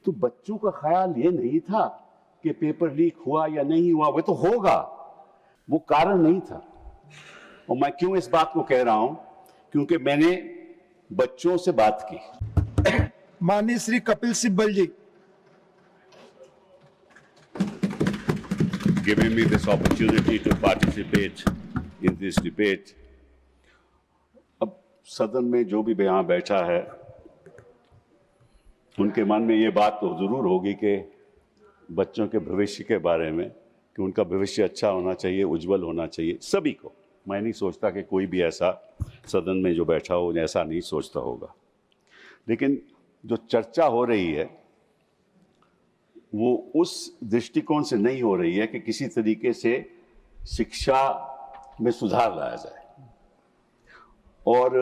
तो बच्चों का ख्याल ये नहीं था कि पेपर लीक हुआ या नहीं हुआ, वो तो होगा, वो कारण नहीं था। और मैं क्यों इस बात को कह रहा हूं, क्योंकि मैंने बच्चों से बात की। माननीय श्री कपिल सिब्बल जी। Giving me this opportunity to participate in this debate. अब सदन में जो भी यहाँ बैठा है, उनके मन में ये बात तो जरूर होगी कि बच्चों के भविष्य के बारे में, कि उनका भविष्य अच्छा होना चाहिए, उज्जवल होना चाहिए सभी को। मैं नहीं सोचता कि कोई भी ऐसा सदन में जो बैठा हो ऐसा नहीं सोचता होगा, लेकिन जो चर्चा हो रही है वो उस दृष्टिकोण से नहीं हो रही है कि किसी तरीके से शिक्षा में सुधार लाया जाए। और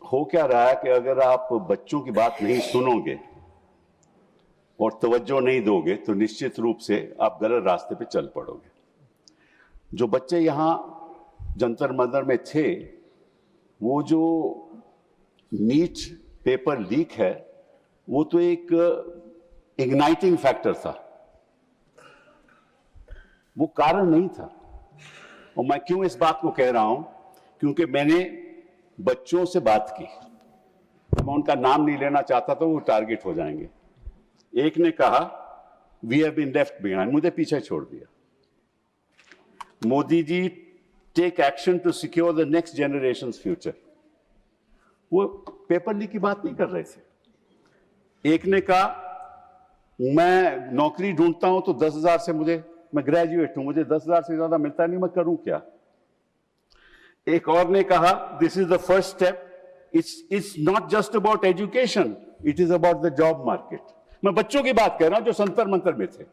हो क्या रहा है कि अगर आप बच्चों की बात नहीं सुनोगे और तवज्जो नहीं दोगे तो निश्चित रूप से आप गलत रास्ते पे चल पड़ोगे। जो बच्चे यहाँ जंतर मंतर में थे, वो जो नीट पेपर लीक है वो तो एक इग्नाइटिंग फैक्टर था, वो कारण नहीं था। और मैं क्यों इस बात को कह रहा हूं, क्योंकि मैंने बच्चों से बात की। मैं उनका नाम नहीं लेना चाहता तो वो टारगेट हो जाएंगे। एक ने कहा we have been left behind, मुझे पीछे छोड़ दिया। Modi ji take action to secure the next generations future, वो पेपर लीक की बात नहीं कर रहे थे। एक ने कहा मैं नौकरी ढूंढता हूं तो 10,000 से मैं ग्रेजुएट हूं, मुझे 10,000 से ज्यादा मिलता नहीं, मैं करूं क्या। एक और ने कहा this is the first step, it's not just about education, it is about the job market. मैं बच्चों की बात कर रहा हूं जो संतर मंतर में थे।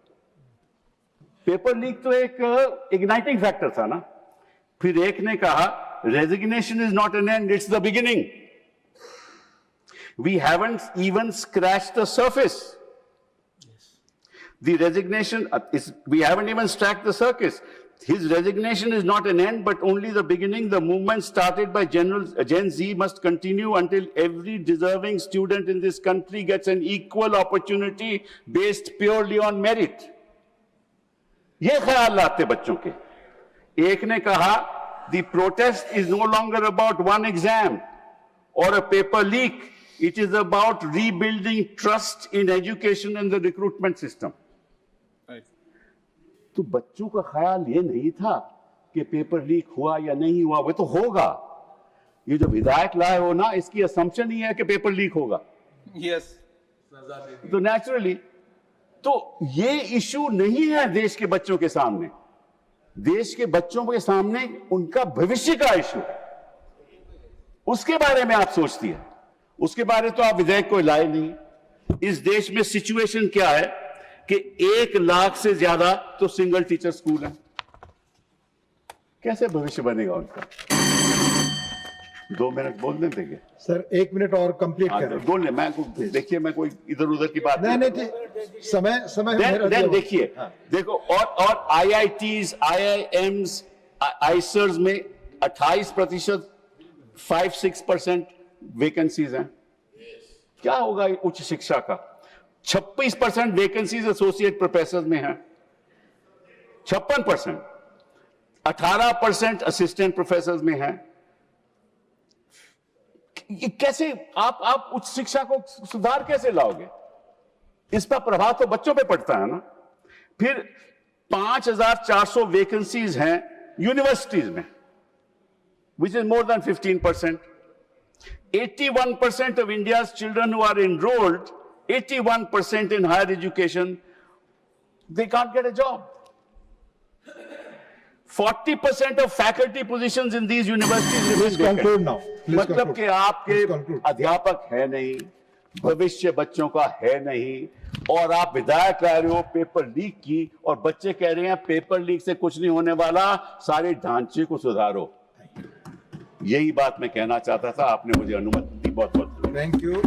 पेपर लीक तो एक इग्नाइटिंग फैक्टर था ना। फिर एक ने कहा resignation is not an end, it's the beginning. We haven't even scratched the surface. The resignation we haven't even strapped the circus. His resignation is not an end, but only the beginning. The movement started by Gen Z must continue until every deserving student in this country gets an equal opportunity based purely on merit. ये ख्याल लाते बच्चों के। एक ने कहा the protest is no longer about one exam or a paper leak. It is about rebuilding trust in education and the recruitment system. तो बच्चों का ख्याल ये नहीं था कि पेपर लीक हुआ या नहीं हुआ, वो तो होगा। ये जो विधायक लाए हो ना, इसकी असम्पशन ही है कि पेपर लीक होगा। यस। तो नेचुरली तो ये इशू नहीं है देश के बच्चों के सामने। देश के बच्चों के सामने उनका भविष्य का इशू, उसके बारे में आप सोचती है। उसके बारे तो आप विधेयक को लाए नहीं। इस देश में सिचुएशन क्या है कि 1 लाख से ज्यादा तो सिंगल टीचर स्कूल है। कैसे भविष्य बनेगा उनका? 2 मिनट बोलने देंगे सर, 1 मिनट और कंप्लीट करें। बोल ले, मैं देखिए, मैं कोई इधर उधर की बात नहीं, समय देखिए। देखो, और IITs, IIMs, आईसर्स में 28%, 5-6% वैकेंसीज हैं। क्या होगा उच्च शिक्षा का? 26% वैकेंसीज एसोसिएट प्रोफेसर में है, 56%, 18% असिस्टेंट प्रोफेसर में है। कैसे आप उच्च शिक्षा को सुधार कैसे लाओगे? इस पर प्रभाव तो बच्चों पे पड़ता है ना। फिर 5,400 वैकेंसीज हैं यूनिवर्सिटीज में, which is more than 15%। 81% of India's children who are enrolled, 81% in higher education, they can't get a job. 40% of faculty positions in these universities remain vacant. conclude now. मतलब कि आपके अध्यापक है नहीं, भविष्य बच्चों का है नहीं, और आप विधायक ला रहे हो पेपर लीक की, और बच्चे कह रहे हैं पेपर लीक से कुछ नहीं होने वाला, सारे ढांचे को सुधारो। यही बात मैं कहना चाहता था, आपने मुझे अनुमति दी। बहुत बहुत थैंक यू।